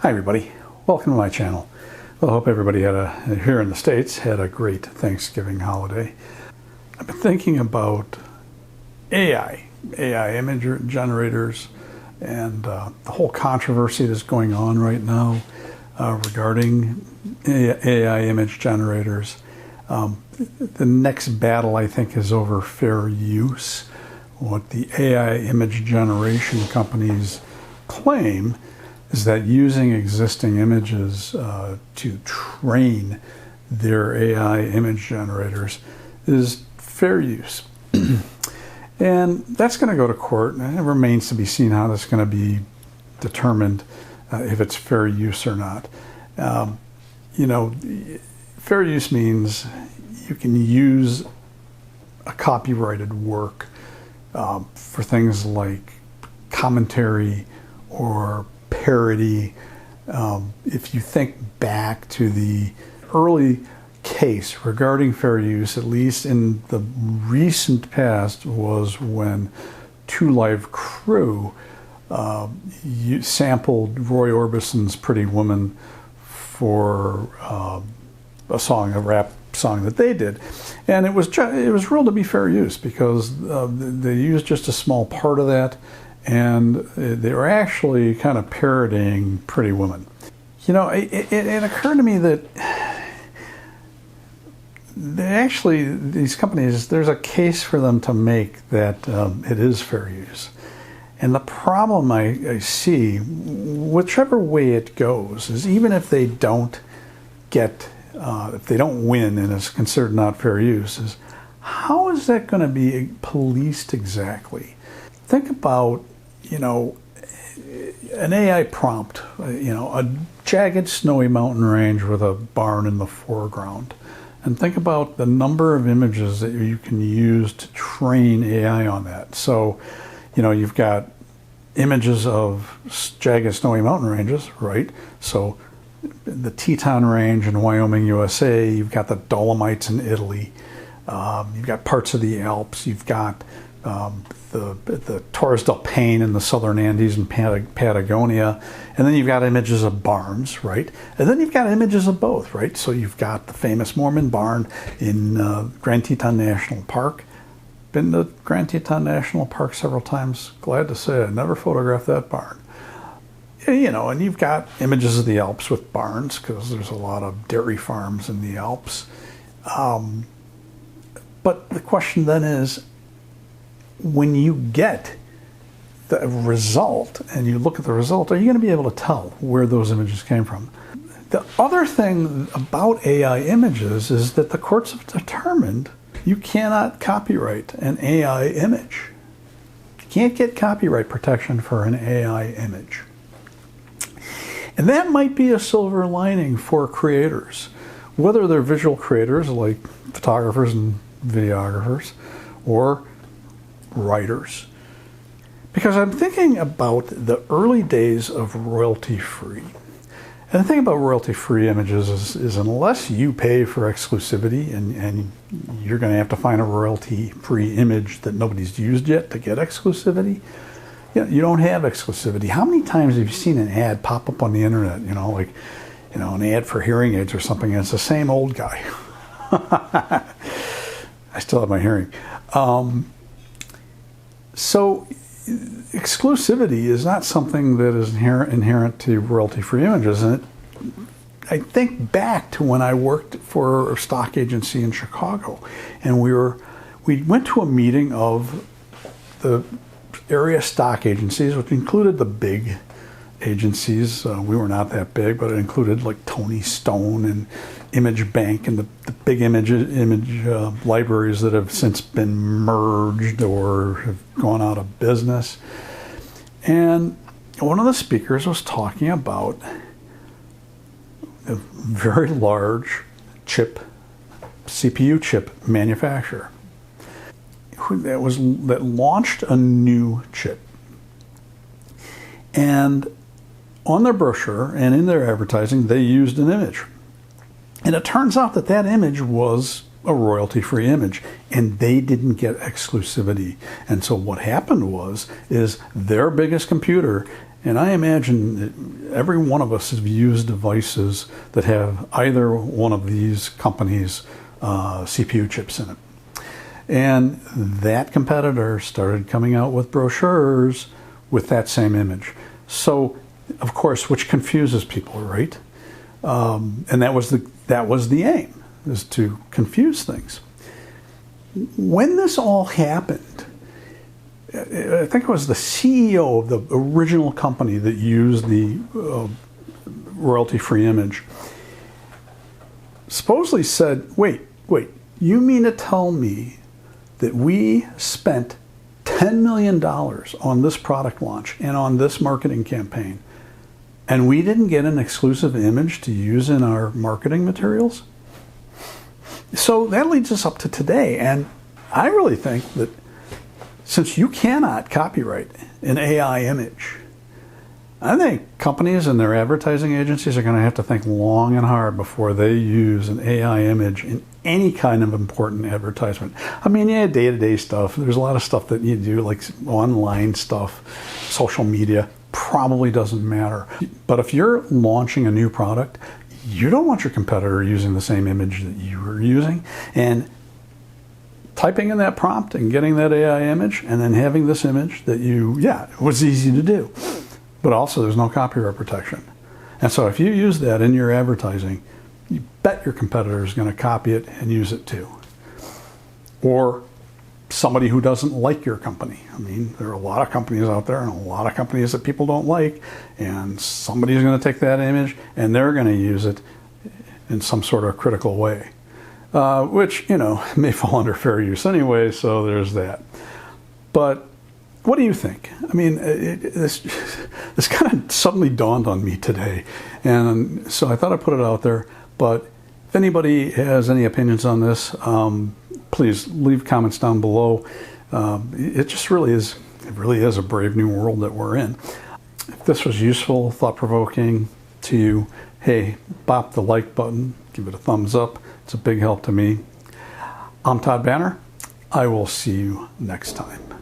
Hi everybody, welcome to my channel. Well, I hope everybody here in the States had a great Thanksgiving holiday. I've been thinking about AI image generators, and the whole controversy that's going on right now regarding AI image generators. The next battle, I think, is over fair use. What the AI image generation companies claim is that using existing images to train their AI image generators is fair use. And that's going to go to court, and it remains to be seen how that's going to be determined, if it's fair use or not. Fair use means you can use a copyrighted work for things like commentary or parody. If you think back to the early case regarding fair use, at least in the recent past, was when Two Live Crew sampled Roy Orbison's Pretty Woman for a rap song that they did, and it was ruled to be fair use because they used just a small part of that, and they were actually kind of parodying Pretty Woman. It occurred to me that these companies, there's a case for them to make that it is fair use. And the problem I see, whichever way it goes, is even if they don't if they don't win and it's considered not fair use, is how is that going to be policed exactly? Think about, an AI prompt, a jagged snowy mountain range with a barn in the foreground. And think about the number of images that you can use to train AI on that. So, you've got images of jagged snowy mountain ranges, right? So the Teton Range in Wyoming, USA, you've got the Dolomites in Italy, you've got parts of the Alps, you've got the Torres del Paine in the southern Andes and Patagonia, and then you've got images of barns, right? And then you've got images of both, right? So you've got the famous Mormon barn in Grand Teton National Park. Been to Grand Teton National Park several times. Glad to say I never photographed that barn. And you've got images of the Alps with barns because there's a lot of dairy farms in the Alps. But the question then is, when you get the result and you look at the result, are you going to be able to tell where those images came from? The other thing about AI images is that the courts have determined you cannot copyright an AI image. You can't get copyright protection for an AI image. And that might be a silver lining for creators, whether they're visual creators like photographers and videographers or writers. Because I'm thinking about the early days of royalty-free. And the thing about royalty-free images is unless you pay for exclusivity, and you're going to have to find a royalty-free image that nobody's used yet to get exclusivity, you don't have exclusivity. How many times have you seen an ad pop up on the internet, an ad for hearing aids or something, and it's the same old guy? I still have my hearing. So exclusivity is not something that is inherent to royalty-free images. And I think back to when I worked for a stock agency in Chicago, and we went to a meeting of the area stock agencies, which included the big agencies. We were not that big, but it included like Tony Stone and Image Bank and the big image libraries that have since been merged or have gone out of business. And one of the speakers was talking about a very large CPU chip manufacturer that launched a new chip. And on their brochure and in their advertising, they used an image. And it turns out that image was a royalty-free image, and they didn't get exclusivity. And so what happened is their biggest computer And I imagine that every one of us have used devices that have either one of these companies' CPU chips in it. And that competitor started coming out with brochures with that same image. So, of course, which confuses people, right? And that was the aim, is to confuse things. When this all happened, I think it was the CEO of the original company that used the royalty-free image, supposedly said, wait, you mean to tell me that we spent $10 million on this product launch and on this marketing campaign, and we didn't get an exclusive image to use in our marketing materials? So that leads us up to today, and I really think that since you cannot copyright an AI image, I think companies and their advertising agencies are going to have to think long and hard before they use an AI image in any kind of important advertisement. I mean, yeah, day-to-day stuff. There's a lot of stuff that you do, like online stuff, social media, probably doesn't matter. But if you're launching a new product, you don't want your competitor using the same image that you were using. And typing in that prompt and getting that AI image and then having this image that it was easy to do. But also there's no copyright protection. And so if you use that in your advertising, you bet your competitor is going to copy it and use it too. Or somebody who doesn't like your company. I mean, there are a lot of companies out there and a lot of companies that people don't like, and somebody's going to take that image and they're going to use it in some sort of critical way. Which, may fall under fair use anyway, so there's that. But what do you think? I mean, this kind of suddenly dawned on me today, and so I thought I'd put it out there. But if anybody has any opinions on this, please leave comments down below. It really is a brave new world that we're in. If this was useful, thought-provoking to you, hey, bop the like button, give it a thumbs up. It's a big help to me. I'm Todd Banner. I will see you next time.